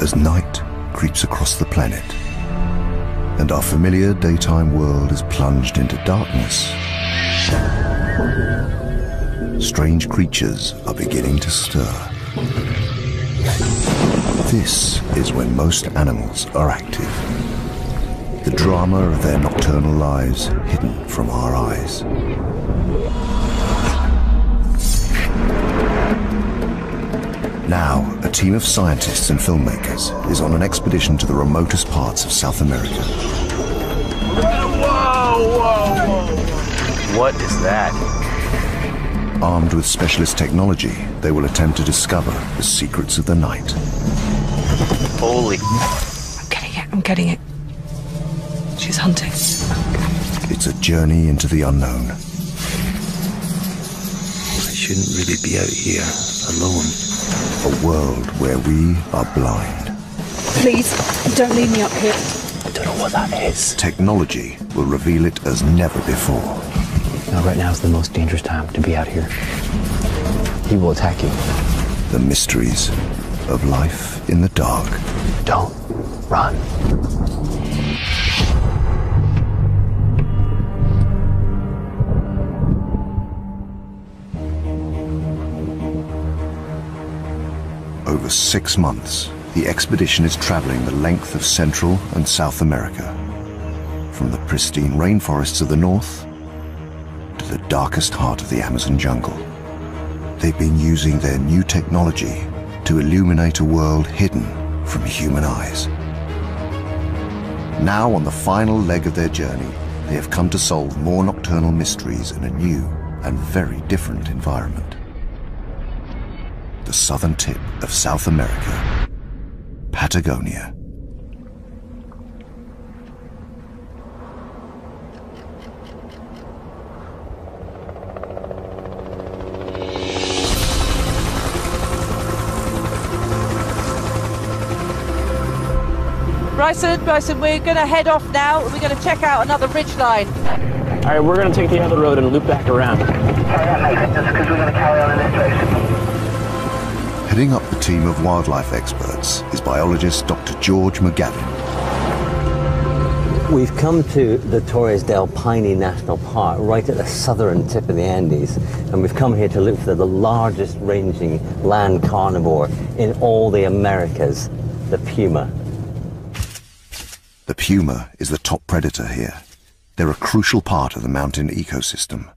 as night creeps across the planet and our familiar daytime world is plunged into darkness, strange creatures are beginning to stir. This is when most animals are active. The drama of their nocturnal lives hidden from our eyes. Now, a team of scientists and filmmakers is on an expedition to the remotest parts of South America. Whoa, whoa, whoa. What is that? Armed with specialist technology, they will attempt to discover the secrets of the night. Holy... I'm getting it. She's hunting. It's a journey into the unknown. I shouldn't really be out here, alone. A world where we are blind. Please, don't leave me up here. I don't know what that is. Technology will reveal it as never before. Now, right now is the most dangerous time to be out here. He will attack you. The mysteries of life in the dark. Don't run. Over 6 months, the expedition is traveling the length of Central and South America, from the pristine rainforests of the north to the darkest heart of the Amazon jungle. They've been using their new technology to illuminate a world hidden from human eyes. Now, on the final leg of their journey, they have come to solve more nocturnal mysteries in a new and very different environment. The southern tip of South America, Patagonia. Bryson, we're going to head off now. We're going to check out another ridge line. All right, we're going to take the other road and loop back around. That makes sense, because we're going to carry on in this direction. Heading up the team of wildlife experts is biologist Dr. George McGavin. We've come to the Torres del Paine National Park, right at the southern tip of the Andes, and we've come here to look for the largest ranging land carnivore in all the Americas, the puma. The puma is the top predator here. They're a crucial part of the mountain ecosystem,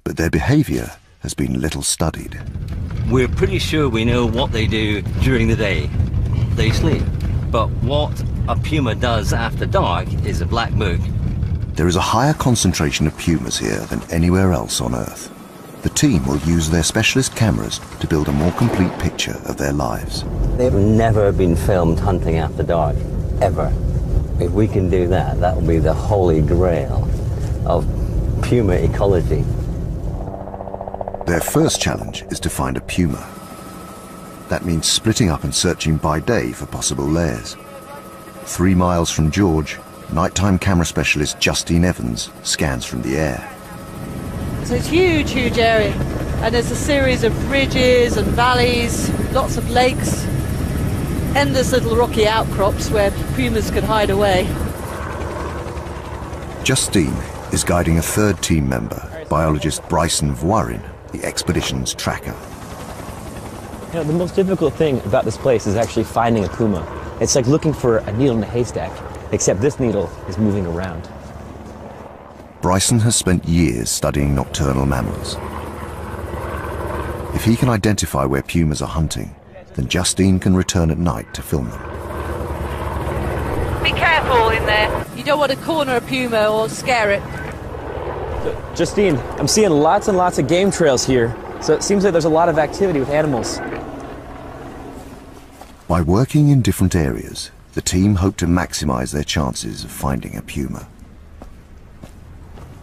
but their behavior has been little studied. We're pretty sure we know what they do during the day. They sleep. But what a puma does after dark is a black book. There is a higher concentration of pumas here than anywhere else on Earth. The team will use their specialist cameras to build a more complete picture of their lives. They've never been filmed hunting after dark, ever. If we can do that, that will be the holy grail of puma ecology. Their first challenge is to find a puma. That means splitting up and searching by day for possible lairs. 3 miles from George, nighttime camera specialist Justine Evans scans from the air. So it's huge, huge area. And there's a series of ridges and valleys, lots of lakes, endless little rocky outcrops where pumas could hide away. Justine is guiding a third team member, biologist Bryson Voirin, the expedition's tracker. You know, the most difficult thing about this place is actually finding a puma. It's like looking for a needle in a haystack, except this needle is moving around. Bryson has spent years studying nocturnal mammals. If he can identify where pumas are hunting, then Justine can return at night to film them. Be careful in there. You don't want to corner a puma or scare it. Justine, I'm seeing lots and lots of game trails here, so it seems like there's a lot of activity with animals. By working in different areas, the team hope to maximize their chances of finding a puma.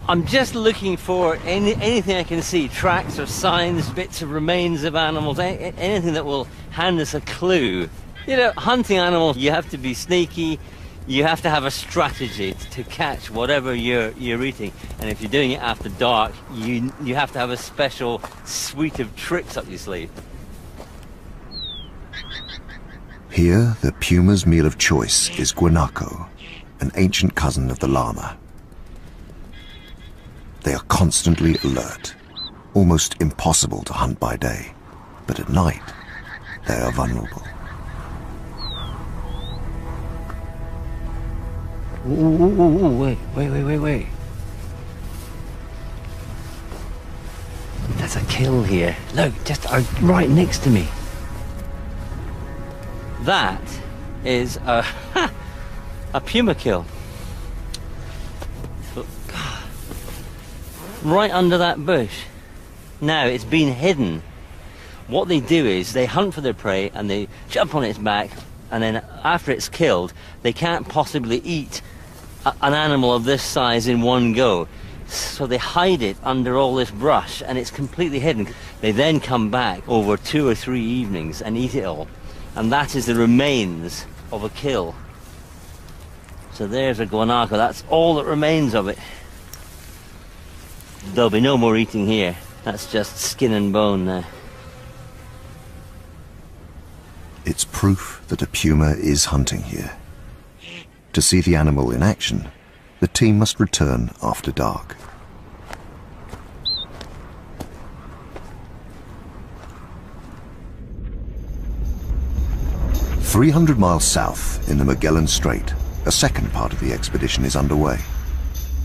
I'm just looking for anything I can see, tracks or signs, bits of remains of animals, anything that will hand us a clue. You know, hunting animals, you have to be sneaky, you have to have a strategy to catch whatever you're eating. And if you're doing it after dark, you have to have a special suite of tricks up your sleeve. Here, the puma's meal of choice is guanaco, an ancient cousin of the llama. They are constantly alert, almost impossible to hunt by day, but at night, they are vulnerable. Ooh, wait. There's a kill here. Look, just right next to me. That is a puma kill. Right under that bush. Now, it's been hidden. What they do is they hunt for their prey and they jump on its back, and then after it's killed, they can't possibly eat an animal of this size in one go. So they hide it under all this brush, and it's completely hidden. They then come back over 2 or 3 evenings and eat it all. And that is the remains of a kill. So there's a guanaco. That's all that remains of it. There'll be no more eating here. That's just skin and bone now. It's proof that a puma is hunting here. To see the animal in action, the team must return after dark. "300 miles south in the Magellan Strait, a second part of the expedition is underway.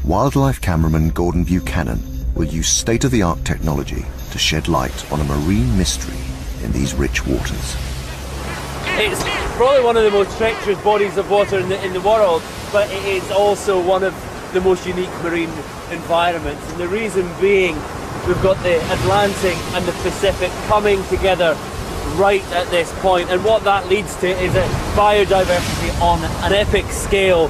Wildlife cameraman Gordon Buchanan will use state-of-the-art technology to shed light on a marine mystery in these rich waters. It's probably one of the most treacherous bodies of water in the world, but it is also one of the most unique marine environments. And the reason being, we've got the Atlantic and the Pacific coming together right at this point, and what that leads to is a biodiversity on an epic scale.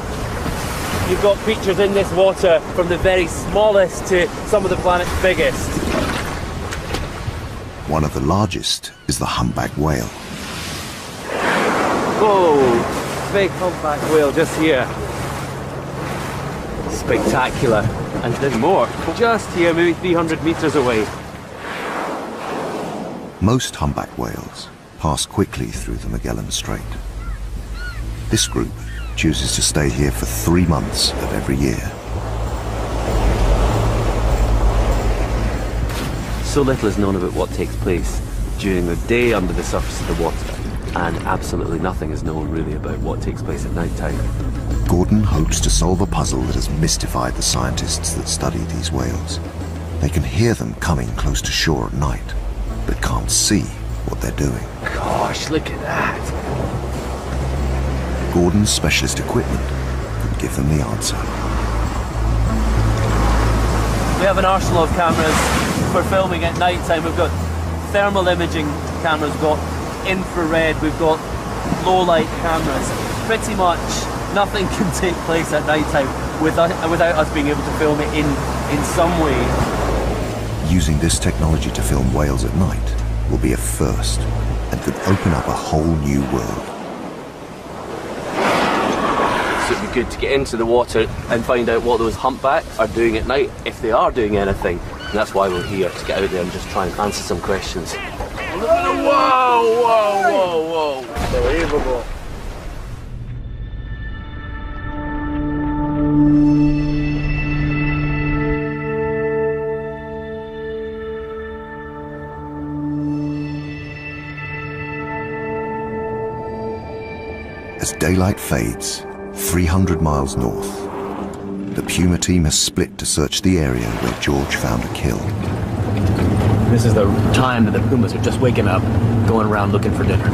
You've got creatures in this water from the very smallest to some of the planet's biggest. One of the largest is the humpback whale. Whoa, big humpback whale just here. Spectacular. And there's more, just here, maybe 300 meters away. Most humpback whales pass quickly through the Magellan Strait. This group chooses to stay here for 3 months of every year. So little is known about what takes place during the day under the surface of the water, and absolutely nothing is known really about what takes place at night time. Gordon hopes to solve a puzzle that has mystified the scientists that study these whales. They can hear them coming close to shore at night, but can't see what they're doing. Gosh, look at that! Gordon's specialist equipment could give them the answer. We have an arsenal of cameras for filming at night time. We've got thermal imaging cameras, we've got infrared, we've got low light cameras. Pretty much nothing can take place at night time without us being able to film it in some way. Using this technology to film whales at night will be a first and could open up a whole new world. So it'd be good to get into the water and find out what those humpbacks are doing at night, if they are doing anything. And that's why we're here, to get out there and just try and answer some questions. Look at the whoa! Unbelievable. As daylight fades, 300 miles north, the Puma team has split to search the area where George found a kill. This is the time that the pumas are just waking up, going around looking for dinner.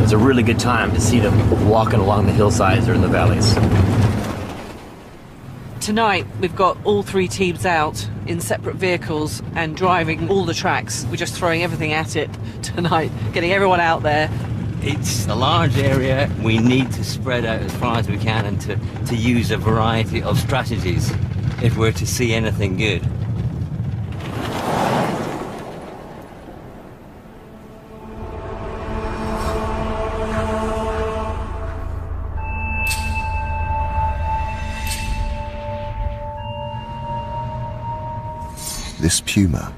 It's a really good time to see them walking along the hillsides or in the valleys. Tonight, we've got all 3 teams out in separate vehicles and driving all the tracks. We're just throwing everything at it tonight, getting everyone out there. It's a large area. We need to spread out as far as we can and to use a variety of strategies if we're to see anything good. This puma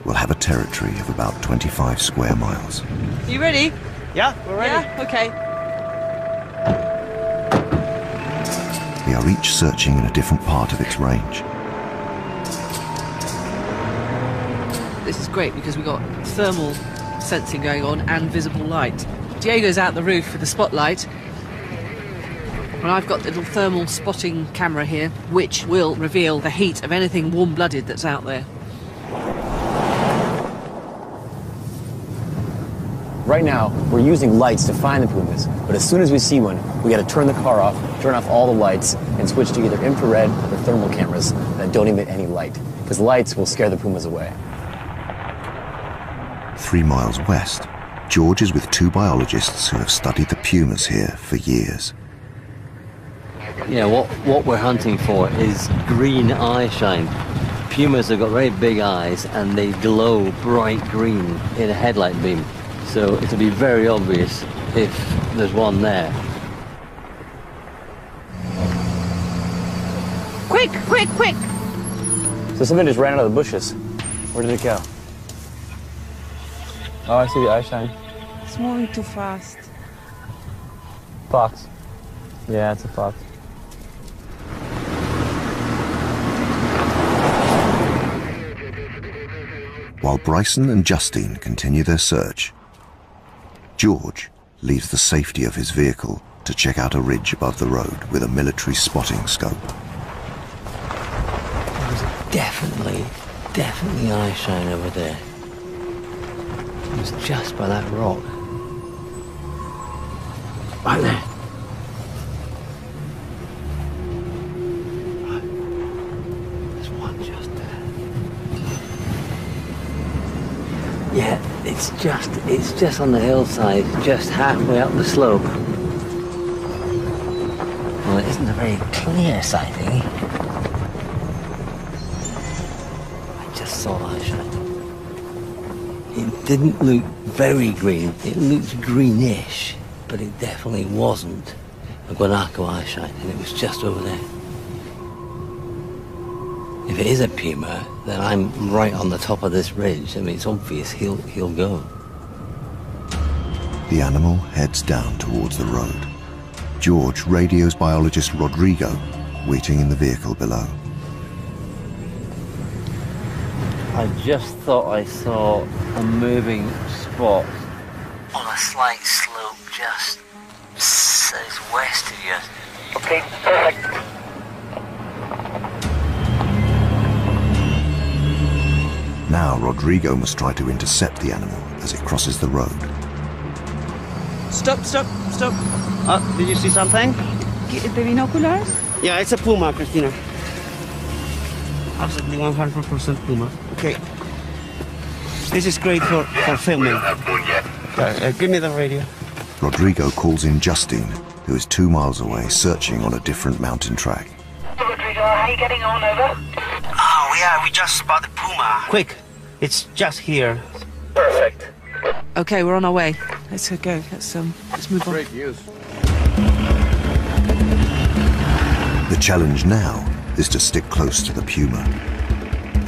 will have a territory of about 25 square miles. You ready? Yeah, we're ready. Yeah? Okay. They are each searching in a different part of its range. This is great because we've got thermal sensing going on and visible light. Diego's out the roof with the spotlight, and I've got the little thermal spotting camera here, which will reveal the heat of anything warm-blooded that's out there. Right now, we're using lights to find the pumas, but as soon as we see one, we gotta turn the car off, turn off all the lights, and switch to either infrared or thermal cameras that don't emit any light, because lights will scare the pumas away. 3 miles west, George is with 2 biologists who have studied the pumas here for years. Yeah, what we're hunting for is green eye shine. Pumas have got very big eyes and they glow bright green in a headlight beam. So it'll be very obvious if there's one there. Quick, quick, quick! So something just ran out of the bushes. Where did it go? Oh, I see the eye shine. It's moving too fast. Fox. Yeah, it's a fox. While Bryson and Justine continue their search, George leaves the safety of his vehicle to check out a ridge above the road with a military spotting scope. There's definitely eye shine over there. It was just by that rock. Right there. Right. There's one just there. Yeah, it's just on the hillside, just halfway up the slope. Well, it isn't a very clear sighting. I just saw eye shine. It didn't look very green. It looked greenish, but it definitely wasn't a guanaco eye shine, and it was just over there. If it is a puma, then I'm right on the top of this ridge. I mean, it's obvious he'll go. The animal heads down towards the road. George radios biologist Rodrigo, waiting in the vehicle below. I just thought I saw a moving spot on a slight slope just southwest of you. Okay, perfect. Now Rodrigo must try to intercept the animal as it crosses the road. Stop. Did you see something? The binoculars? Yeah, it's a puma, Christina. Absolutely 100% puma. Okay. This is great for filming. Give me the radio. Rodrigo calls in Justine, who is 2 miles away searching on a different mountain track. Rodrigo, how are you getting on, over? Oh, yeah, we just spotted puma. Quick, it's just here. Perfect. Okay, we're on our way. Let's go. Let's move on. Great news. The challenge now is to stick close to the puma.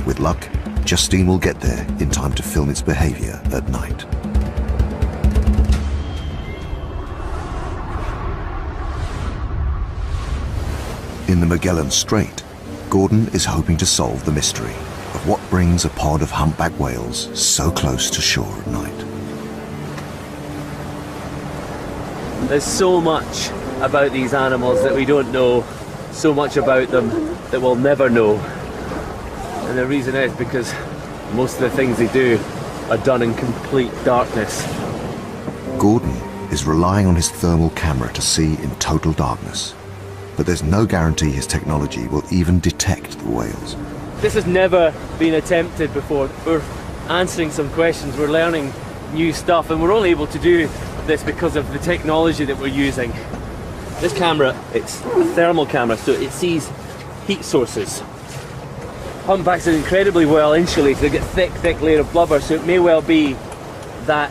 With luck, Justine will get there in time to film its behavior at night. In the Magellan Strait, Gordon is hoping to solve the mystery of what brings a pod of humpback whales so close to shore at night. There's so much about these animals that we don't know, so much about them that we'll never know. And the reason is because most of the things they do are done in complete darkness. Gordon is relying on his thermal camera to see in total darkness, but there's no guarantee his technology will even detect the whales. This has never been attempted before. We're answering some questions, we're learning new stuff, and we're only able to do this because of the technology that we're using. This camera, it's a thermal camera, so it sees heat sources. Humpbacks are incredibly well insulated. They've got thick layer of blubber, so it may well be that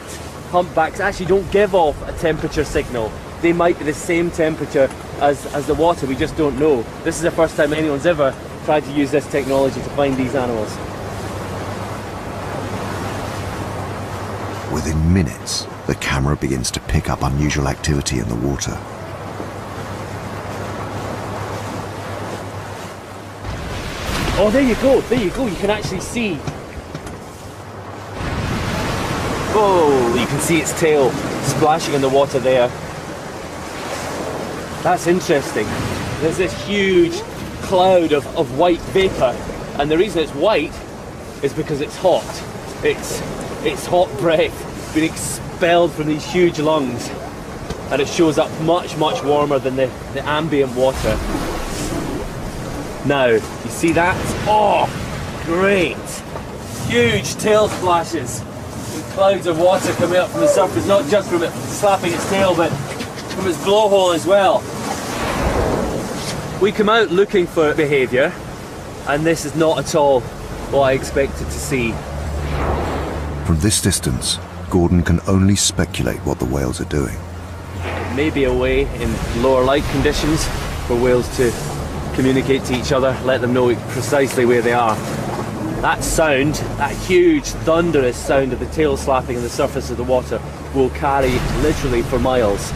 humpbacks actually don't give off a temperature signal. They might be the same temperature as the water, we just don't know. This is the first time anyone's ever tried to use this technology to find these animals. Within minutes, the camera begins to pick up unusual activity in the water. Oh, there you go, you can actually see. Oh, you can see its tail splashing in the water there. That's interesting. There's this huge cloud of white vapour, and the reason it's white is because it's hot. It's hot breath being expelled from these huge lungs, and it shows up much warmer than the ambient water. Now, you see that? Oh, great! Huge tail splashes and clouds of water coming up from the surface, not just from it slapping its tail, but from its blowhole as well. We come out looking for behaviour, and this is not at all what I expected to see. From this distance, Gordon can only speculate what the whales are doing. It may be a way in lower light conditions for whales to communicate to each other, let them know precisely where they are. That sound, that huge thunderous sound of the tail slapping on the surface of the water, will carry literally for miles.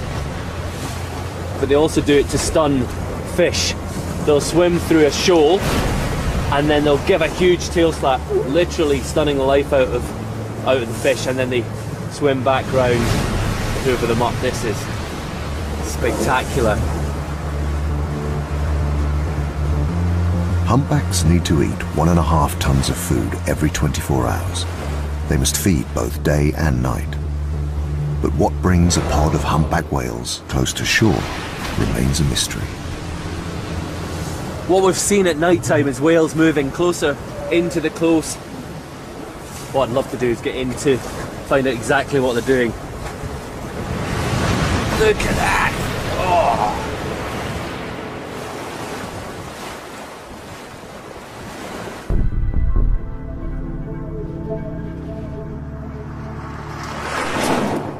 But they also do it to stun fish. They'll swim through a shoal and then they'll give a huge tail slap, literally stunning the life out of the fish, and then they swim back round, hoover them up. This is spectacular. Humpbacks need to eat 1.5 tons of food every 24 hours. They must feed both day and night. But what brings a pod of humpback whales close to shore remains a mystery. What we've seen at night time is whales moving closer into the close. What I'd love to do is get in to find out exactly what they're doing. Look at that! Oh.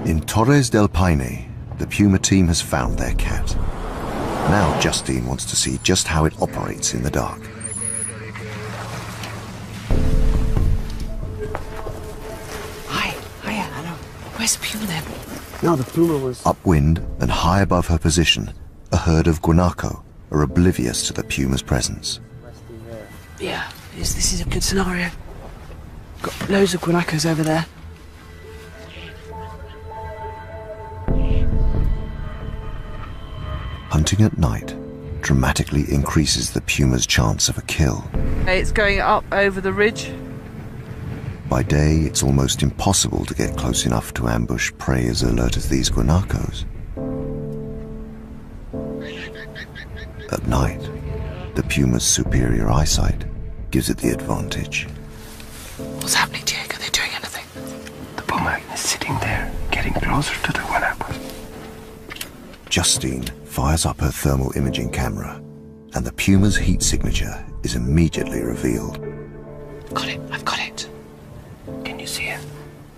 In Torres del Paine, the Puma team has found their cat. Now Justine wants to see just how it operates in the dark. Hiya, hello. Where's the Puma then? No, the Puma was... Upwind and high above her position, a herd of guanaco are oblivious to the Puma's presence. Yeah, this is a good scenario. Got loads of guanacos over there. Hunting at night dramatically increases the Puma's chance of a kill. It's going up over the ridge. By day, it's almost impossible to get close enough to ambush prey as alert as these guanacos. At night, the Puma's superior eyesight gives it the advantage. What's happening, Diego? Are they doing anything? The Puma is sitting there, getting closer to the guanacos. Justine fires up her thermal imaging camera, and the Puma's heat signature is immediately revealed. Got it, I've got it. Can you see it?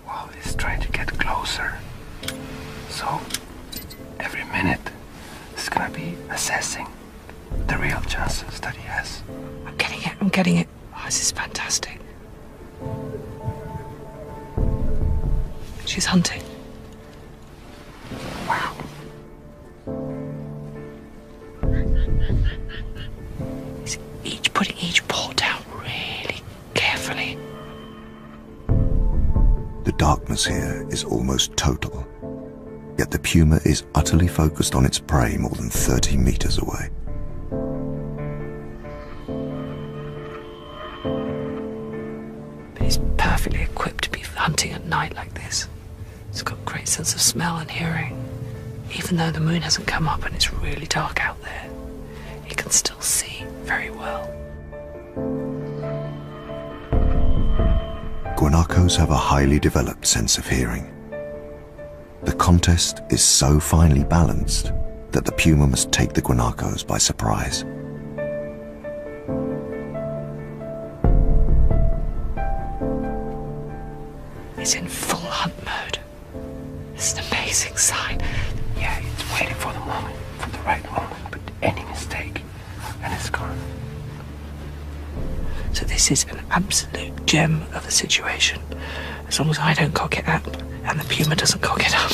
Well, it's trying to get closer. So, every minute, it's gonna be assessing the real chances that he has. I'm getting it. Oh, this is fantastic. She's hunting. Wow. He's putting each paw down really carefully. The darkness here is almost total, yet the Puma is utterly focused on its prey more than 30 meters away. But he's perfectly equipped to be hunting at night like this. He's got a great sense of smell and hearing. Even though the moon hasn't come up and it's really dark out there, he can still see very well. Guanacos have a highly developed sense of hearing. The contest is so finely balanced that the Puma must take the guanacos by surprise. It's in full hunt mode. It's an amazing sign. Yeah, it's waiting for the moment, for the right moment, but any mistake, and it's gone. So this is an absolute gem of a situation. As long as I don't cock it up, and the Puma doesn't cock it up.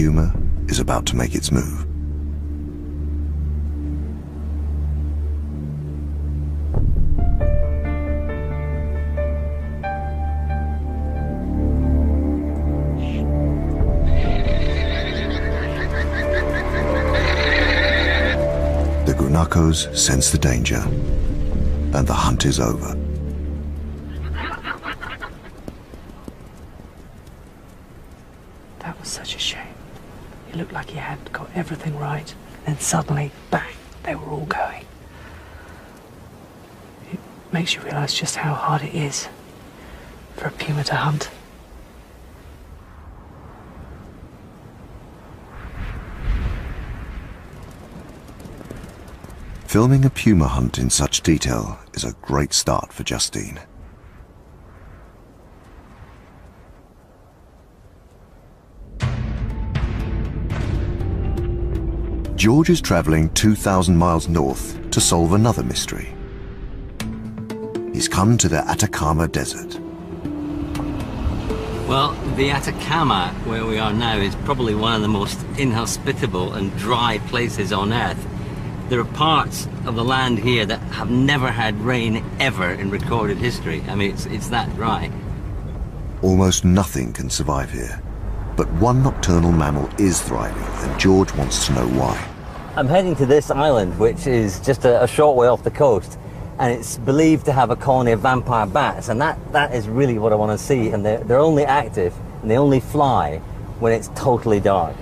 puma is about to make its move. The guanacos sense the danger, and the hunt is over. That was such a shame. It looked like he had got everything right, and suddenly, bang, they were all going. It makes you realise just how hard it is for a puma to hunt. Filming a puma hunt in such detail is a great start for Justine. George is traveling 2,000 miles north to solve another mystery. He's come to the Atacama Desert. Well, the Atacama, where we are now, is probably one of the most inhospitable and dry places on Earth. There are parts of the land here that have never had rain ever in recorded history. I mean, it's that dry. Almost nothing can survive here, but one nocturnal mammal is thriving, and George wants to know why. I'm heading to this island, which is just a short way off the coast, and it's believed to have a colony of vampire bats, and that is really what I want to see. And they're only active and they only fly when it's totally dark.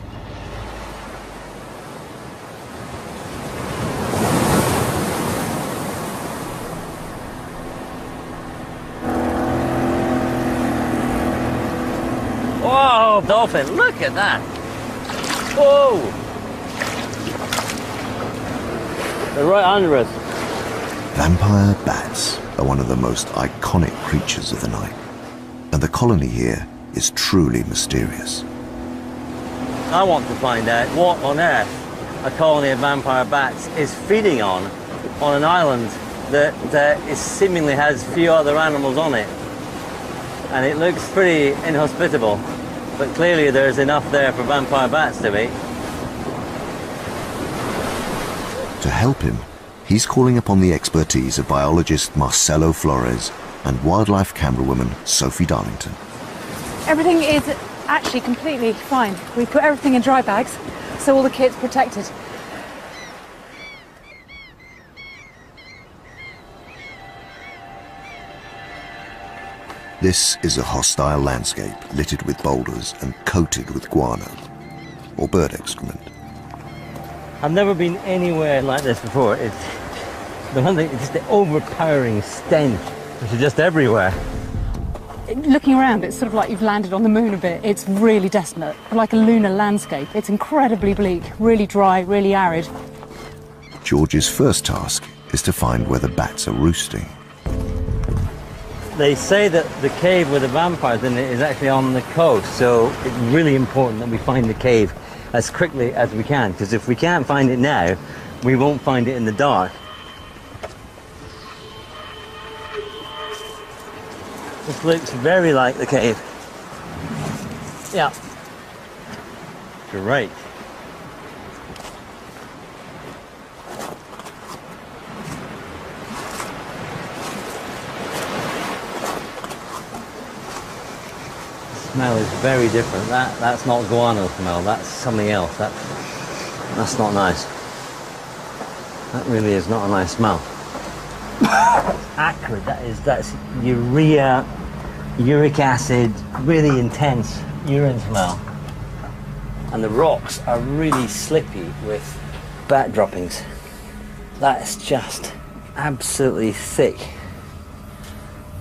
Whoa, dolphin, look at that. Whoa. They're right under us. Vampire bats are one of the most iconic creatures of the night, and the colony here is truly mysterious. I want to find out what on earth a colony of vampire bats is feeding on an island that seemingly has few other animals on it. And it looks pretty inhospitable, but clearly there's enough there for vampire bats to eat. To help him, he's calling upon the expertise of biologist Marcelo Flores and wildlife camerawoman Sophie Darlington. Everything is actually completely fine. We put everything in dry bags, so all the kit's protected. This is a hostile landscape littered with boulders and coated with guano, or bird excrement. I've never been anywhere like this before. It's the one thing, it's just the overpowering stench, which is just everywhere. Looking around, it's sort of like you've landed on the moon a bit. It's really desolate, like a lunar landscape. It's incredibly bleak, really dry, really arid. George's first task is to find where the bats are roosting. They say that the cave with the vampires in it is actually on the coast, so it's really important that we find the cave as quickly as we can, because if we can't find it now, we won't find it in the dark. This looks very like the cave. Yeah. Great. Smell is very different. That's not guano smell, that's something else. That's not nice. That really is not a nice smell. Acrid, that's urea, uric acid, really intense urine smell. And the rocks are really slippy with bat droppings. That's just absolutely thick,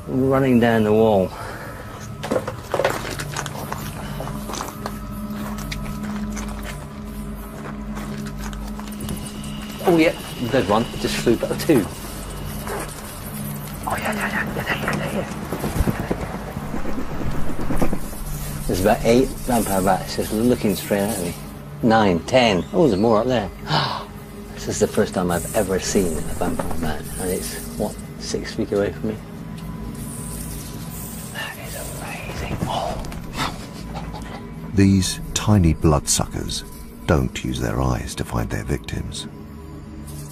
running down the wall. Oh yeah, there's one. It just flew back. Two. Oh yeah, they're here. There's about 8 vampire bats just looking straight at me. 9, 10. Oh, there's more up there. This is the first time I've ever seen a vampire bat, and it's, what, 6 feet away from me? That is amazing. Oh. These tiny bloodsuckers don't use their eyes to find their victims.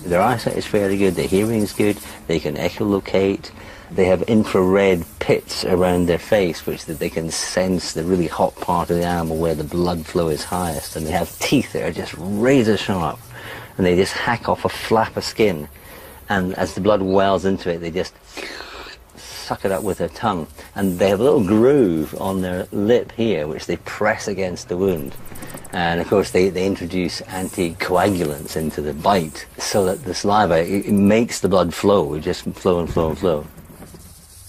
Their eyesight is fairly good, their hearing is good, they can echolocate, they have infrared pits around their face which that they can sense the really hot part of the animal where the blood flow is highest, and they have teeth that are just razor sharp, and they just hack off a flap of skin, and as the blood wells into it they just suck it up with their tongue, and they have a little groove on their lip here which they press against the wound. And of course they introduce anticoagulants into the bite so that the saliva, it makes the blood flow, just flow and flow and flow.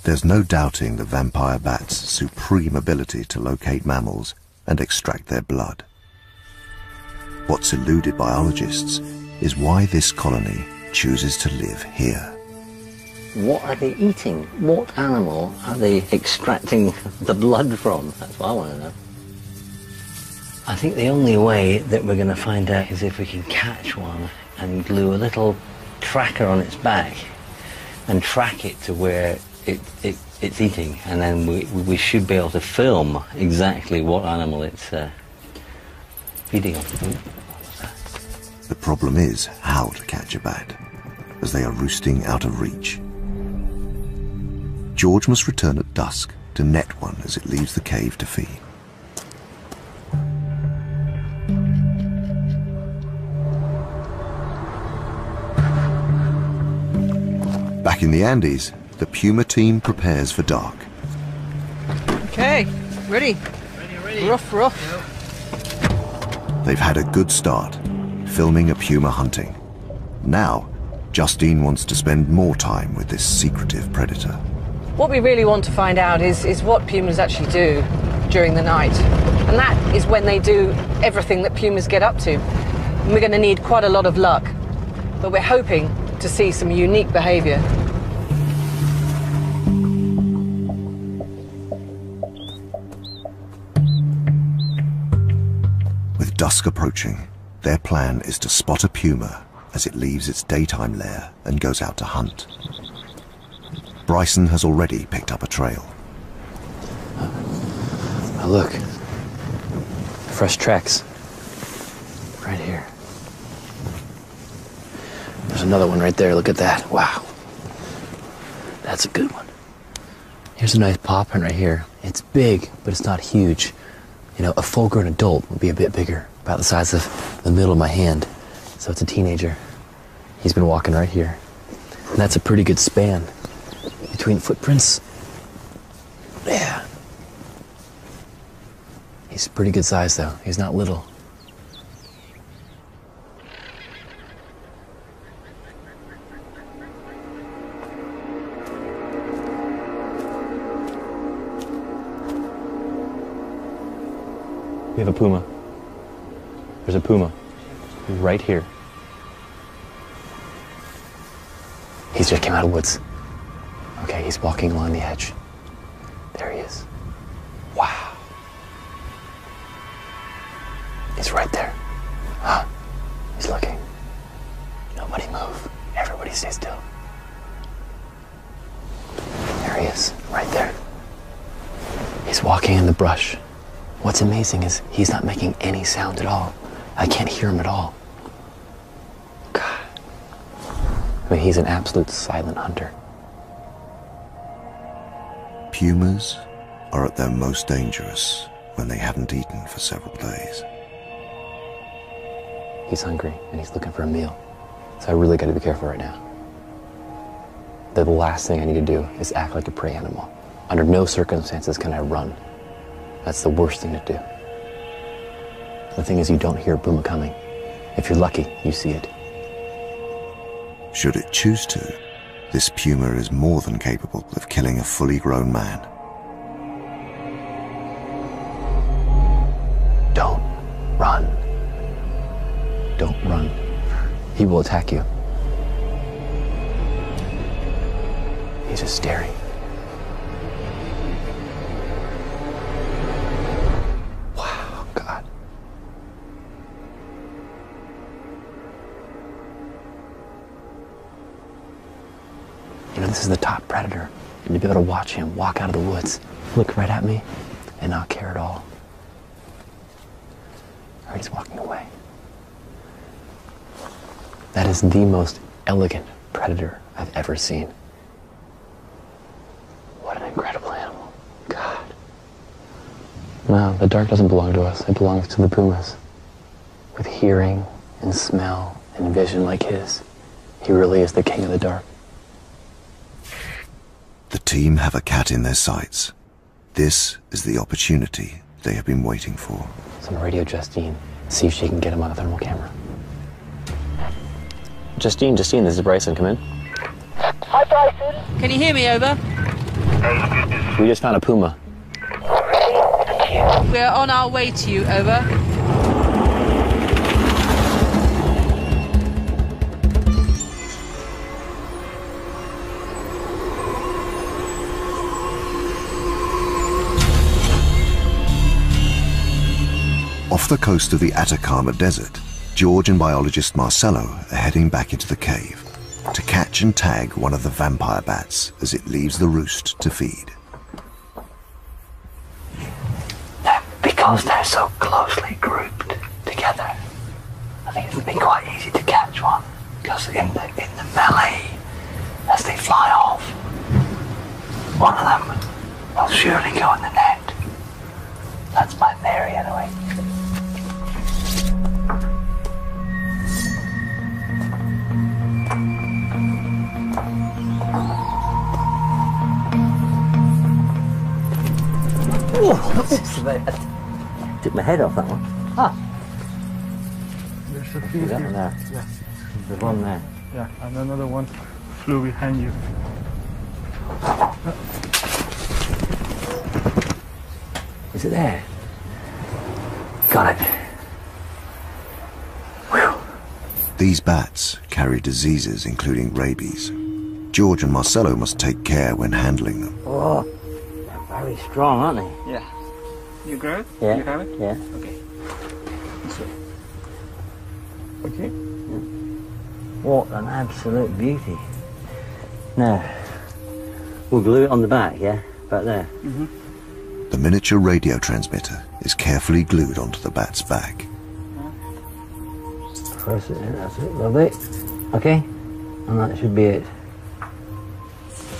There's no doubting the vampire bat's supreme ability to locate mammals and extract their blood. What's eluded biologists is why this colony chooses to live here. What are they eating? What animal are they extracting the blood from? That's what I want to know. I think the only way that we're going to find out is if we can catch one and glue a little tracker on its back and track it to where it's eating, and then we should be able to film exactly what animal it's feeding on. The problem is how to catch a bat, as they are roosting out of reach. George must return at dusk to net one as it leaves the cave to feed. Back in the Andes, the Puma team prepares for dark. Okay, ready. Ready. Rough. They've had a good start, filming a puma hunting. Now, Justine wants to spend more time with this secretive predator. What we really want to find out is what pumas actually do during the night. And that is when they do everything that pumas get up to. And we're going to need quite a lot of luck. But we're hoping to see some unique behavior. With dusk approaching, their plan is to spot a puma as it leaves its daytime lair and goes out to hunt. Bryson has already picked up a trail. Oh, look. Fresh tracks. Right here. There's another one right there. Look at that. Wow. That's a good one. Here's a nice paw print right here. It's big, but it's not huge. You know, a full-grown adult would be a bit bigger, about the size of the middle of my hand. So it's a teenager. He's been walking right here. And that's a pretty good span between footprints. Yeah. He's pretty good size though. He's not little. We have a puma. There's a puma right here. He's just came out of the woods. Okay, he's walking along the edge. There he is. Wow. He's right there. Huh? He's looking. Nobody move. Everybody stay still. There he is, right there. He's walking in the brush. What's amazing is he's not making any sound at all. I can't hear him at all. God. I mean, he's an absolute silent hunter. Pumas are at their most dangerous when they haven't eaten for several days. He's hungry and he's looking for a meal. So I really got to be careful right now. The last thing I need to do is act like a prey animal. Under no circumstances can I run. That's the worst thing to do. The thing is, you don't hear a puma coming. If you're lucky, you see it. Should it choose to, this puma is more than capable of killing a fully grown man. Don't run. Don't run. He will attack you. He's just staring. Wow, God. You know, this is the top predator. And to be able to watch him walk out of the woods, look right at me, and not care at all. afraid he's walking away. That is the most elegant predator I've ever seen. What an incredible animal. God. No, the dark doesn't belong to us. It belongs to the pumas. With hearing and smell and vision like his, he really is the king of the dark. The team have a cat in their sights. This is the opportunity they have been waiting for. So I'm gonna radio Justine, see if she can get him on a thermal camera. Justine, this is Bryson. Come in. Hi, Bryson. Can you hear me? Over. We just found a puma. We're on our way to you. Over. Off the coast of the Atacama Desert, George and biologist Marcelo are heading back into the cave to catch and tag one of the vampire bats as it leaves the roost to feed. Because they're so closely grouped together, I think it'll be quite easy to catch one. Because in the melee, as they fly off, one of them will surely go in the net. That's my theory anyway. I took my head off that one. There's a few That here. one there. Yeah. There's one there. Yeah, and another one flew behind you. Is it there? Got it. These bats carry diseases including rabies. George and Marcelo must take care when handling them. Oh, they're very strong, aren't they? Yeah. You got it? Yeah. You have it? Yeah. Okay. This way. Okay. What an absolute beauty. Now, we'll glue it on the back, yeah? Back there. The miniature radio transmitter is carefully glued onto the bat's back. Press it in, that's it, lovely. Okay, and that should be it.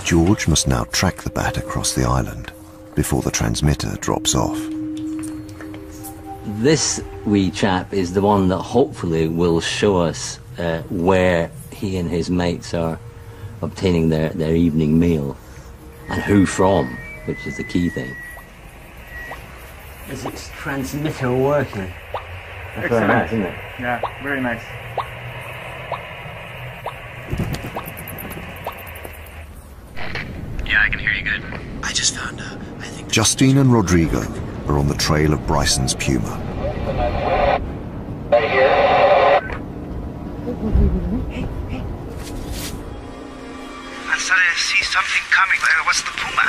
George must now track the bat across the island before the transmitter drops off. This wee chap is the one that hopefully will show us where he and his mates are obtaining their evening meal and who from, which is the key thing. Is its transmitter working? That's Excellent. very nice, isn't it? Yeah, very nice. Yeah, I can hear you good. I just found I think... Justine and Rodrigo are on the trail of Bryson's puma. Right here. I started to see something coming. What's the puma?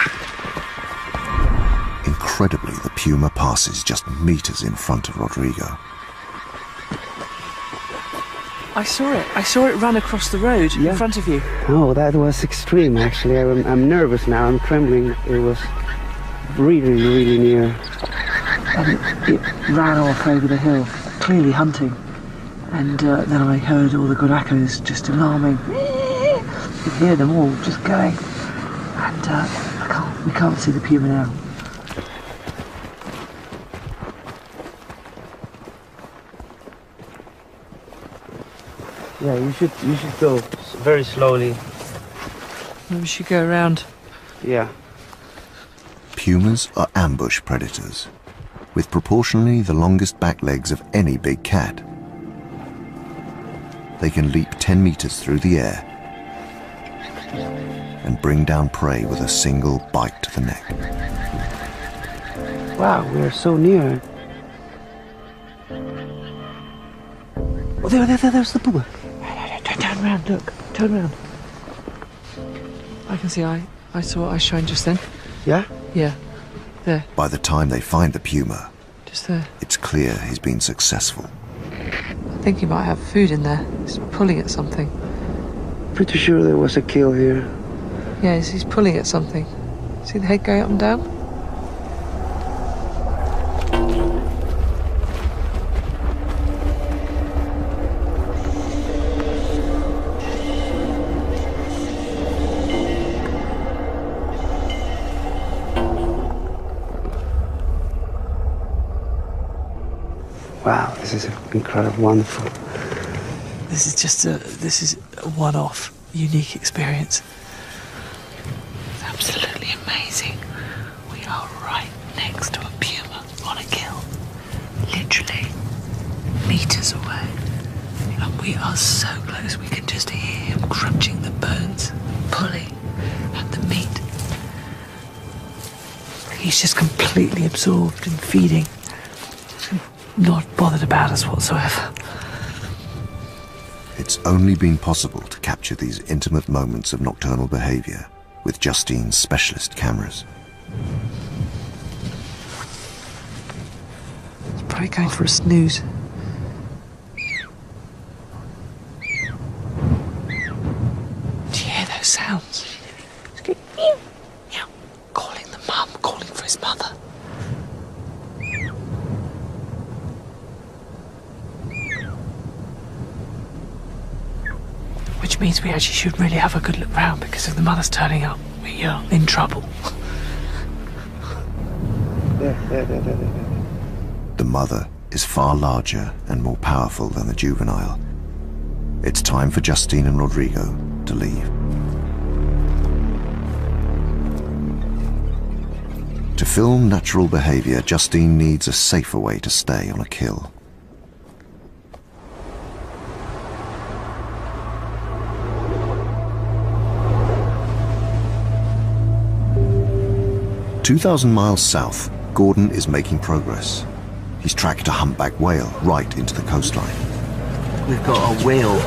Incredibly, the puma passes just meters in front of Rodrigo. I saw it run across the road in front of you. Oh, that was extreme, actually. I'm nervous now. I'm trembling. It was really, really near. And it ran off over the hill, clearly hunting. And then I heard all the guanacos just alarming. You could hear them all just going. And we can't see the puma now. Yeah, you should go very slowly. Maybe we should go around. Yeah. Pumas are ambush predators, with proportionally the longest back legs of any big cat. They can leap 10 meters through the air and bring down prey with a single bite to the neck. Wow, we're so near. Oh, there's the puma. Turn round, look. Turn round. I can see I saw eyes shine just then. Yeah? Yeah. There. By the time they find the puma, Just there. it's clear he's been successful. I think he might have food in there. He's pulling at something. Pretty sure there was a kill here. Yeah, he's pulling at something. See the head going up and down? This is incredible, wonderful. This is a one-off, unique experience. It's absolutely amazing. We are right next to a puma on a kill, literally meters away, and we are so close we can just hear him crunching the bones, pulling at the meat. He's just completely absorbed in feeding, not bothered about us whatsoever. It's only been possible to capture these intimate moments of nocturnal behavior with Justine's specialist cameras. He's probably going for a snooze. Do you hear those sounds? He's going meow, meow, calling the mum, calling for his mother. Which means we actually should really have a good look round, because if the mother's turning up, we are in trouble. The mother is far larger and more powerful than the juvenile. It's time for Justine and Rodrigo to leave. To film natural behavior, Justine needs a safer way to stay on a kill. "2,000 miles south, Gordon is making progress. He's tracked a humpback whale right into the coastline. We've got a whale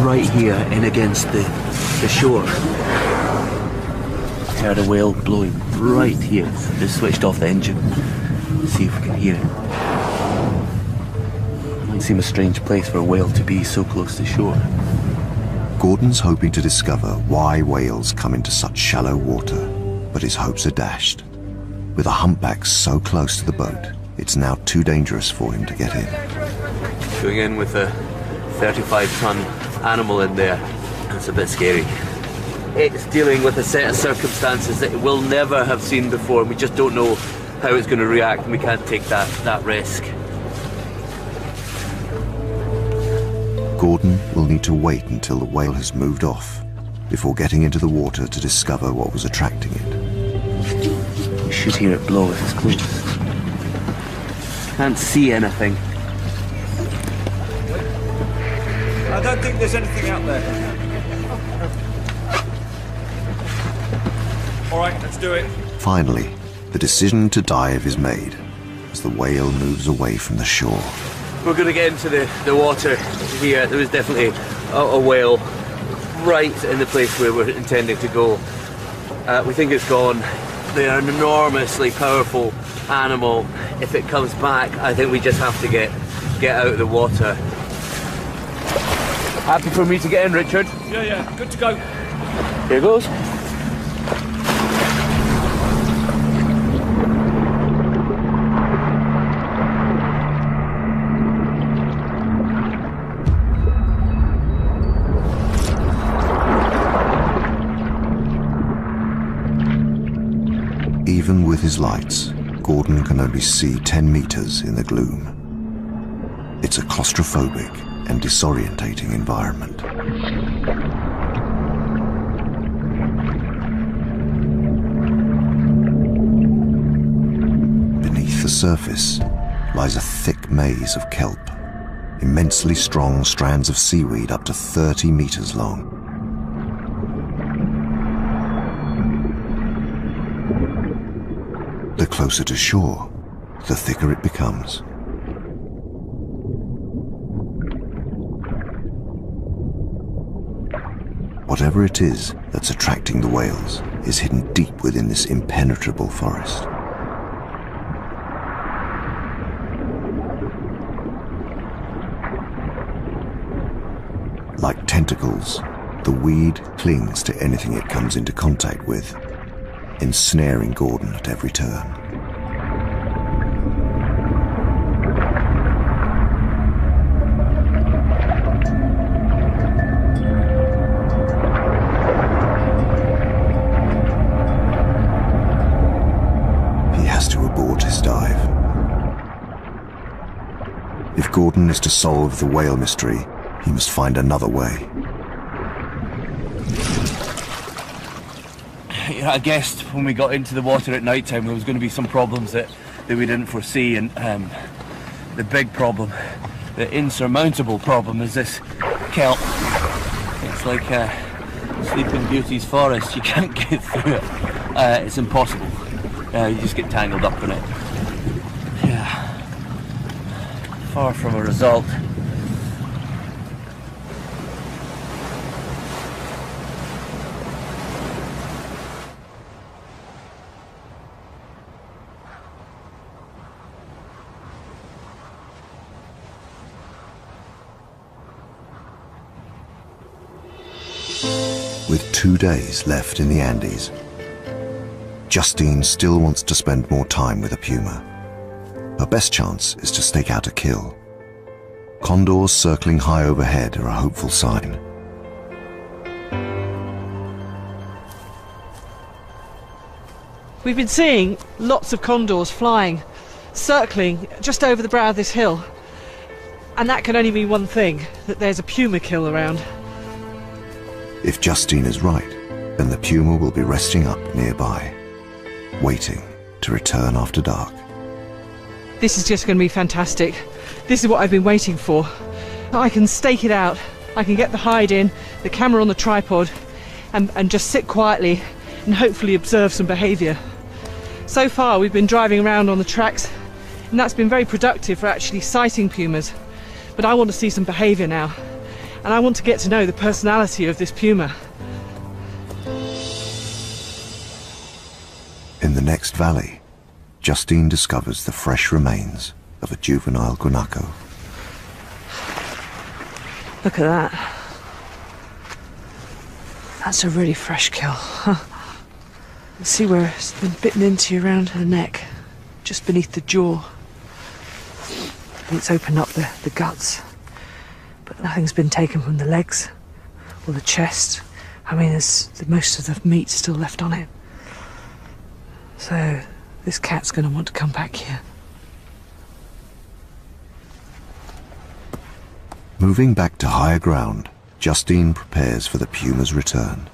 right here in against the shore. I heard a whale blowing right here. So just switched off the engine. See if we can hear it. It might seem a strange place for a whale to be so close to shore. Gordon's hoping to discover why whales come into such shallow water, but his hopes are dashed. With a humpback so close to the boat, it's now too dangerous for him to get in. Going in with a 35-ton animal in there, it's a bit scary. It's dealing with a set of circumstances that it will never have seen before, and we just don't know how it's going to react, and we can't take that risk. Gordon will need to wait until the whale has moved off before getting into the water to discover what was attracting it. You should hear it blow if it's close. Can't see anything. I don't think there's anything out there. All right, let's do it. Finally, the decision to dive is made as the whale moves away from the shore. We're going to get into the water here. There was definitely a whale right in the place where we're intending to go. We think it's gone. They are an enormously powerful animal. If it comes back, I think we just have to get out of the water. Happy for me to get in, Richard? Yeah, good to go. Here goes. Even with his lights, Gordon can only see 10 meters in the gloom. It's a claustrophobic and disorientating environment. Beneath the surface lies a thick maze of kelp, immensely strong strands of seaweed up to 30 meters long. The closer to shore, the thicker it becomes. Whatever it is that's attracting the whales is hidden deep within this impenetrable forest. Like tentacles, the weed clings to anything it comes into contact with, ensnaring Gordon at every turn. He has to abort his dive. If Gordon is to solve the whale mystery, he must find another way. I guessed when we got into the water at night time there was going to be some problems that we didn't foresee, and the big problem, the insurmountable problem, is this kelp. It's like Sleeping Beauty's forest. You can't get through it. It's impossible. You just get tangled up in it. Yeah. Far from a result. With 2 days left in the Andes, Justine still wants to spend more time with a puma. Her best chance is to stake out a kill. Condors circling high overhead are a hopeful sign. We've been seeing lots of condors flying, circling just over the brow of this hill. And that can only mean one thing, that there's a puma kill around. If Justine is right, then the puma will be resting up nearby, waiting to return after dark. This is just going to be fantastic. This is what I've been waiting for. I can stake it out, I can get the hide in, the camera on the tripod, and just sit quietly and hopefully observe some behaviour. So far we've been driving around on the tracks, and that's been very productive for actually sighting pumas. But I want to see some behaviour now, and I want to get to know the personality of this puma. In the next valley, Justine discovers the fresh remains of a juvenile guanaco. Look at that. That's a really fresh kill. See where it's been bitten into around the neck, just beneath the jaw. And it's opened up the guts, but nothing's been taken from the legs or the chest. I mean, there's most of the meat still left on it. So this cat's going to want to come back here. Moving back to higher ground, Justine prepares for the puma's return.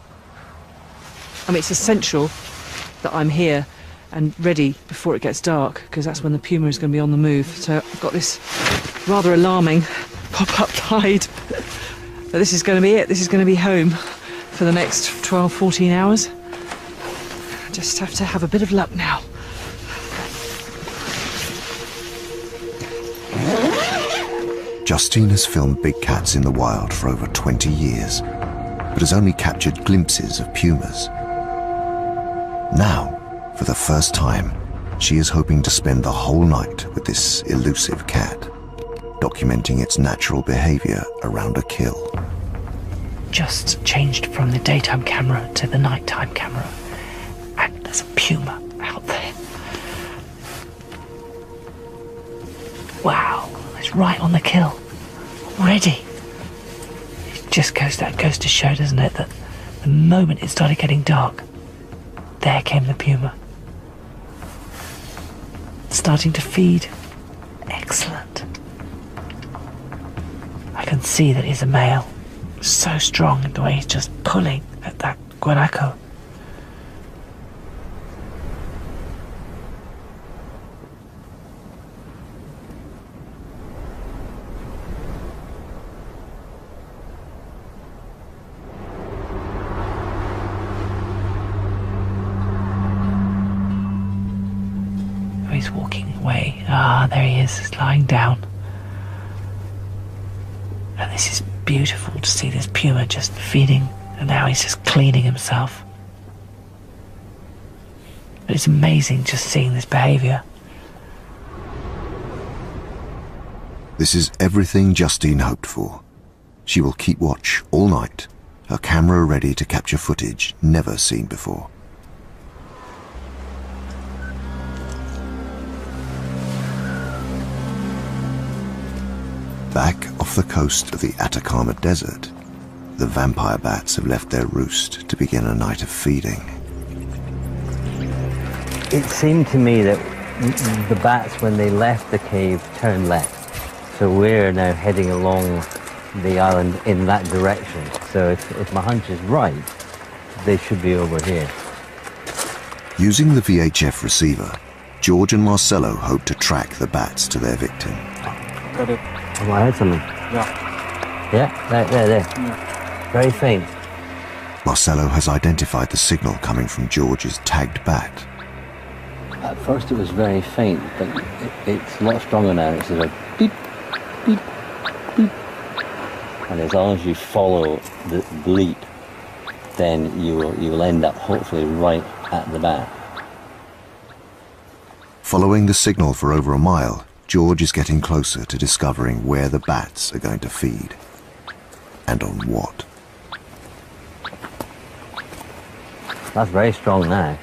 I mean, it's essential that I'm here and ready before it gets dark, because that's when the puma is going to be on the move. So I've got this rather alarming pop-up hide. But this is going to be it. This is going to be home for the next 12, 14 hours. I just have to have a bit of luck now. Justine has filmed big cats in the wild for over 20 years, but has only captured glimpses of pumas. Now, for the first time, she is hoping to spend the whole night with this elusive cat, documenting its natural behavior around a kill. Just changed from the daytime camera to the nighttime camera, and there's a puma out there. Wow, it's right on the kill already. It just goes to show, doesn't it, that the moment it started getting dark, there came the puma. Starting to feed. Excellent. I can see that he's a male. So strong in the way he's just pulling at that guanaco. He's walking away. Ah, there he is. He's lying down. And this is beautiful to see this puma just feeding, and now he's just cleaning himself. But it's amazing just seeing this behaviour. This is everything Justine hoped for. She will keep watch all night, her camera ready to capture footage never seen before. Back off the coast of the Atacama Desert, the vampire bats have left their roost to begin a night of feeding. It seemed to me that the bats, when they left the cave, turned left. So we're now heading along the island in that direction. So if my hunch is right, they should be over here. Using the VHF receiver, George and Marcelo hope to track the bats to their victim. Got it. Oh, I heard something. Yeah. Yeah, there. Yeah. Very faint. Marcelo has identified the signal coming from George's tagged bat. At first it was very faint, but it's a lot stronger now. It's like beep, beep, beep. And as long as you follow the bleep, then you will end up hopefully right at the bat. Following the signal for over a mile, George is getting closer to discovering where the bats are going to feed. And on what. That's very strong now.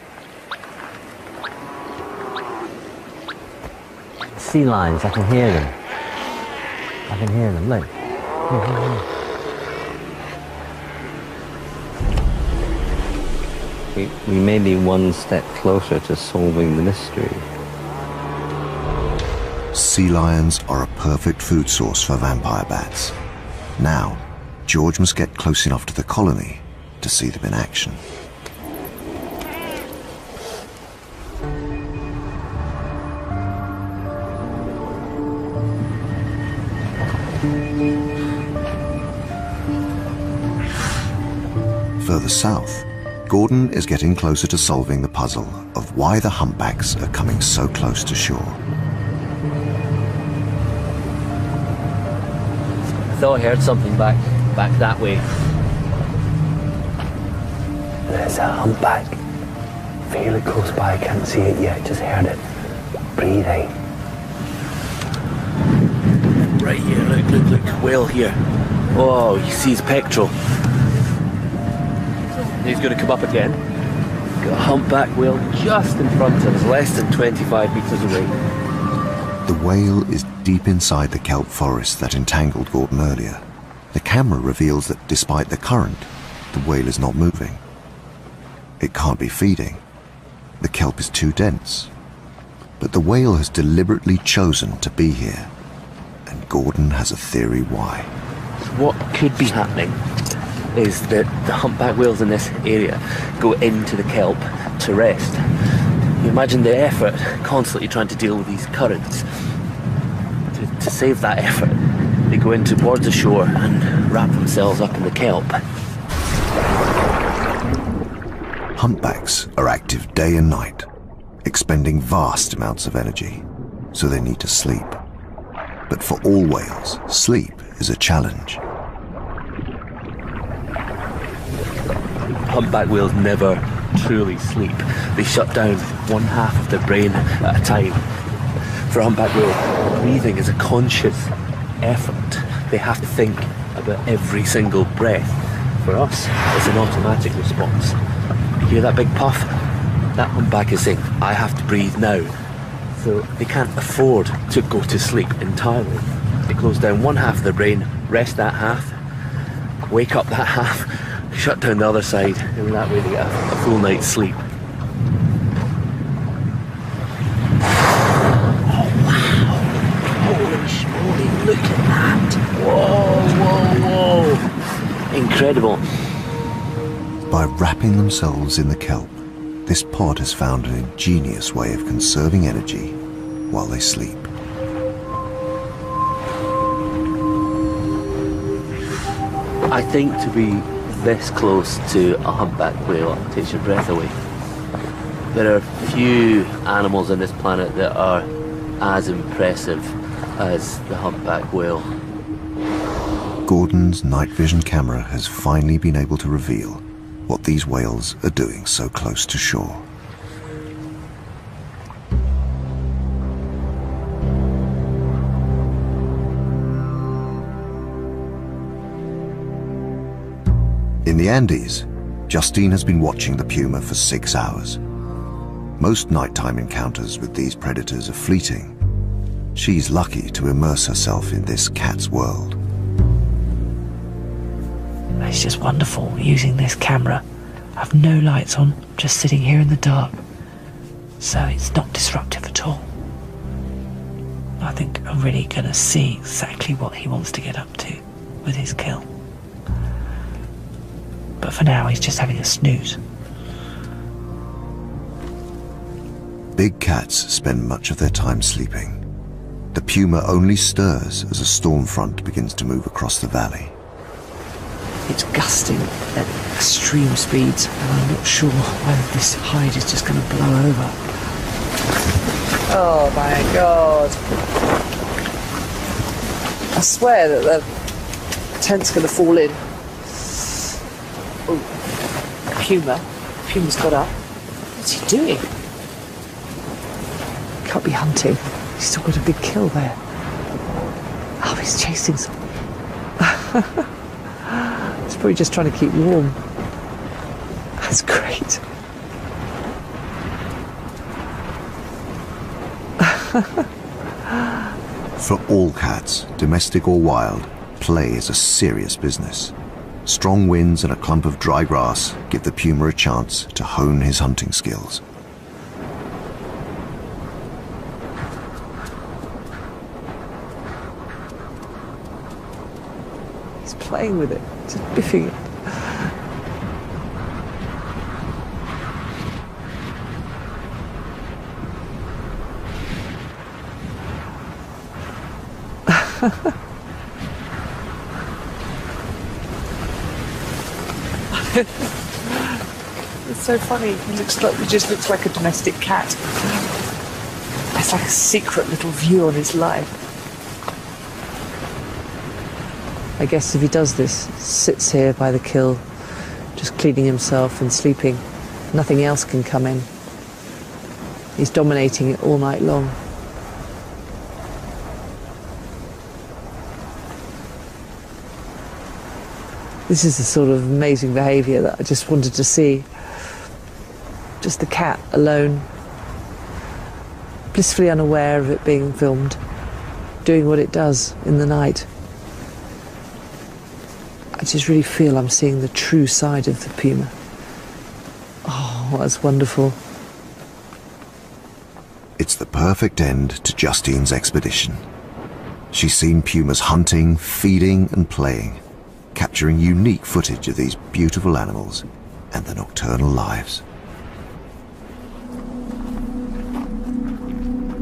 Sea lions, I can hear them. Look. We may be one step closer to solving the mystery. Sea lions are a perfect food source for vampire bats. Now, George must get close enough to the colony to see them in action. Further south, Gordon is getting closer to solving the puzzle of why the humpbacks are coming so close to shore. I thought I heard something back that way. There's a humpback. Feel it close by, I can't see it yet, just heard it. Breathing. Right here, look, whale here. Oh, you see his pectoral. He's going to come up again. Got a humpback whale just in front of us, less than 25 metres away. The whale is deep inside the kelp forest that entangled Gordon earlier. The camera reveals that despite the current, the whale is not moving. It can't be feeding. The kelp is too dense. But the whale has deliberately chosen to be here, and Gordon has a theory why. What could be happening is that the humpback whales in this area go into the kelp to rest. You imagine the effort constantly trying to deal with these currents. To save that effort, they go in towards the shore and wrap themselves up in the kelp. Humpbacks are active day and night, expending vast amounts of energy, so they need to sleep. But for all whales, sleep is a challenge. Humpback whales never truly sleep. They shut down one half of their brain at a time. For a humpback whale, breathing is a conscious effort. They have to think about every single breath. For us, it's an automatic response. You hear that big puff? That humpback is saying, I have to breathe now. So they can't afford to go to sleep entirely. They close down one half of their brain, rest that half, wake up that half, shut down the other side, and that way they get a full night's sleep. Oh wow! Holy schmoly, look at that! Whoa! Incredible. By wrapping themselves in the kelp, this pod has found an ingenious way of conserving energy while they sleep. I think to be this close to a humpback whale takes your breath away. There are few animals on this planet that are as impressive as the humpback whale. Gordon's night vision camera has finally been able to reveal what these whales are doing so close to shore. In the Andes, Justine has been watching the puma for 6 hours. Most nighttime encounters with these predators are fleeting. She's lucky to immerse herself in this cat's world. It's just wonderful using this camera. I've no lights on, just sitting here in the dark. So it's not disruptive at all. I think, are really going to see exactly what he wants to get up to with his kill. But for now, he's just having a snooze. Big cats spend much of their time sleeping. The puma only stirs as a storm front begins to move across the valley. It's gusting at extreme speeds, and I'm not sure whether this hide is just going to blow over. Oh my god. I swear that the tent's going to fall in. Oh, Puma's got up. What's he doing? Can't be hunting. He's still got a big kill there. Oh, he's chasing something. He's probably just trying to keep warm. That's great. For all cats, domestic or wild, play is a serious business. Strong winds and a clump of dry grass give the puma a chance to hone his hunting skills. He's playing with it, just biffing it. It's so funny. He just looks like a domestic cat. It's like a secret little view on his life. I guess if he does this, sits here by the kill, just cleaning himself and sleeping, nothing else can come in. He's dominating it all night long. This is the sort of amazing behaviour that I just wanted to see. Just the cat alone, blissfully unaware of it being filmed, doing what it does in the night. I just really feel I'm seeing the true side of the puma. Oh, that's wonderful. It's the perfect end to Justine's expedition. She's seen pumas hunting, feeding and playing, capturing unique footage of these beautiful animals and their nocturnal lives.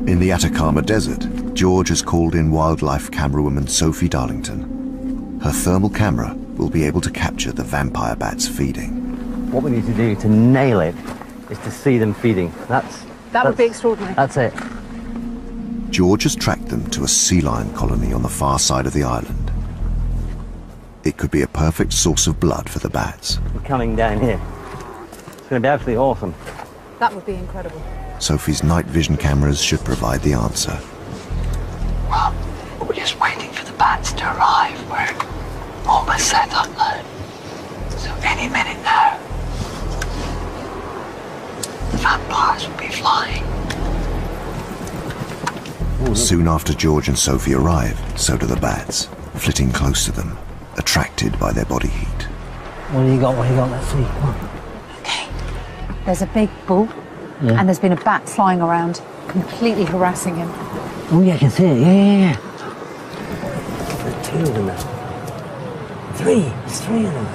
In the Atacama Desert, George has called in wildlife camerawoman Sophie Darlington. Her thermal camera will be able to capture the vampire bats feeding. What we need to do to nail it is to see them feeding. That would be extraordinary. That's it. George has tracked them to a sea lion colony on the far side of the island. It could be a perfect source of blood for the bats. We're coming down here. It's going to be absolutely awesome. That would be incredible. Sophie's night vision cameras should provide the answer. Well, we're just waiting for the bats to arrive. We're almost set up now. So any minute now, the vampires will be flying. Soon after George and Sophie arrive, so do the bats, flitting close to them, attracted by their body heat. What do you got? Let's see. Come on. Okay. There's a big bull, and there's been a bat flying around, completely harassing him. Oh yeah, I can see it. Yeah. There's two of them now. There's three of them.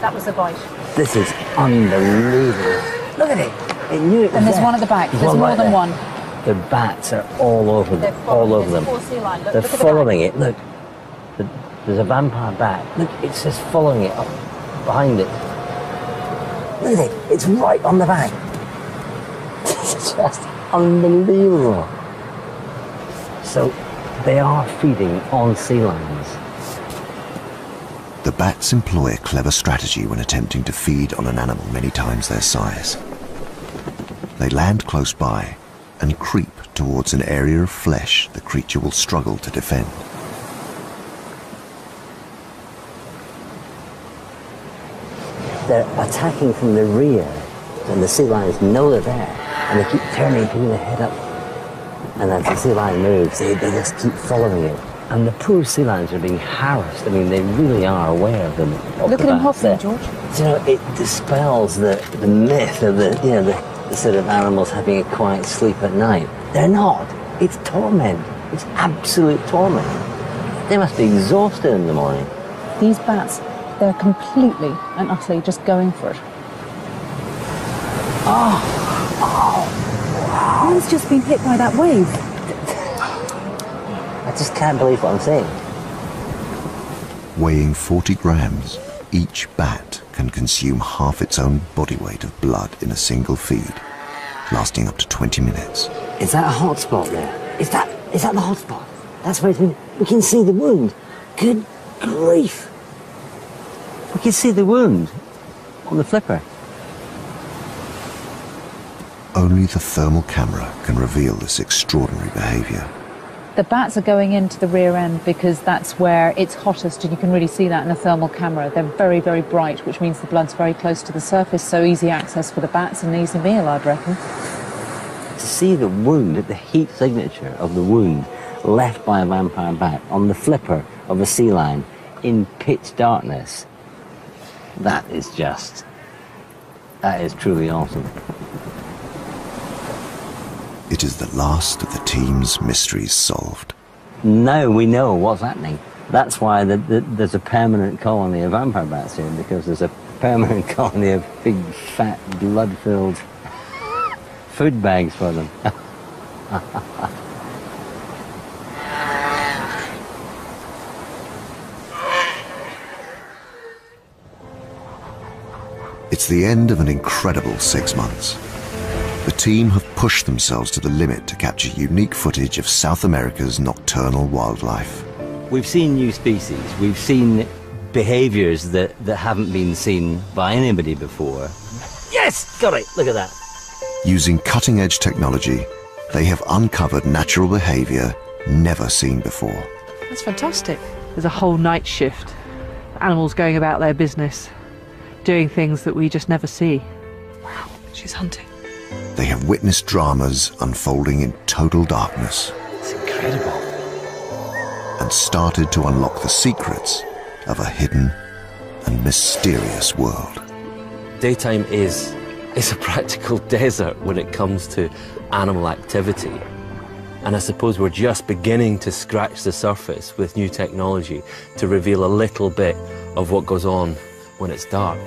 That was the bite. This is unbelievable. Look at it. It knew it was And there's there. one at the back. There's more than one. The bats are all over them. All over them. They're following it. Look. There's a vampire bat. Look, it's just following it up behind it. Look at it. It's right on the back. It's just unbelievable. So they are feeding on sea lions. The bats employ a clever strategy when attempting to feed on an animal many times their size. They land close by and creep towards an area of flesh the creature will struggle to defend. They're attacking from the rear, and the sea lions know they're there, and they keep turning, putting their head up. And as the sea lion moves, they just keep following it. And the poor sea lions are being harassed. I mean, they really are aware of Look at him hopping, George. You know, it dispels the myth of the sort of animals having a quiet sleep at night. They're not. It's torment. It's absolute torment. They must be exhausted in the morning. These bats, they're completely and utterly just going for it. One's just been hit by that wave. I just can't believe what I'm seeing. Weighing 40 grams, each bat can consume half its own body weight of blood in a single feed, lasting up to 20 minutes. Is that a hot spot there? Is that the hot spot? That's where it's been. We can see the wound. Good grief. We can see the wound on the flipper. Only the thermal camera can reveal this extraordinary behaviour. The bats are going into the rear end because that's where it's hottest, and you can really see that in the thermal camera. They're very, very bright, which means the blood's very close to the surface, so easy access for the bats and an easy meal, I'd reckon. To see the wound, the heat signature of the wound left by a vampire bat on the flipper of a sea lion in pitch darkness, that is truly awesome. It is the last of the team's mysteries solved. Now we know what's happening. That's why there's a permanent colony of vampire bats here, because there's a permanent colony of big, fat, blood-filled food bags for them. It's the end of an incredible 6 months. The team have pushed themselves to the limit to capture unique footage of South America's nocturnal wildlife. We've seen new species, we've seen behaviours that haven't been seen by anybody before. Yes! Got it! Look at that. Using cutting-edge technology, they have uncovered natural behaviour never seen before. That's fantastic. There's a whole night shift. Animals going about their business, doing things that we just never see. Wow, she's hunting. They have witnessed dramas unfolding in total darkness. It's incredible. And started to unlock the secrets of a hidden and mysterious world. Daytime is a practical desert when it comes to animal activity. And I suppose we're just beginning to scratch the surface with new technology to reveal a little bit of what goes on when it's dark.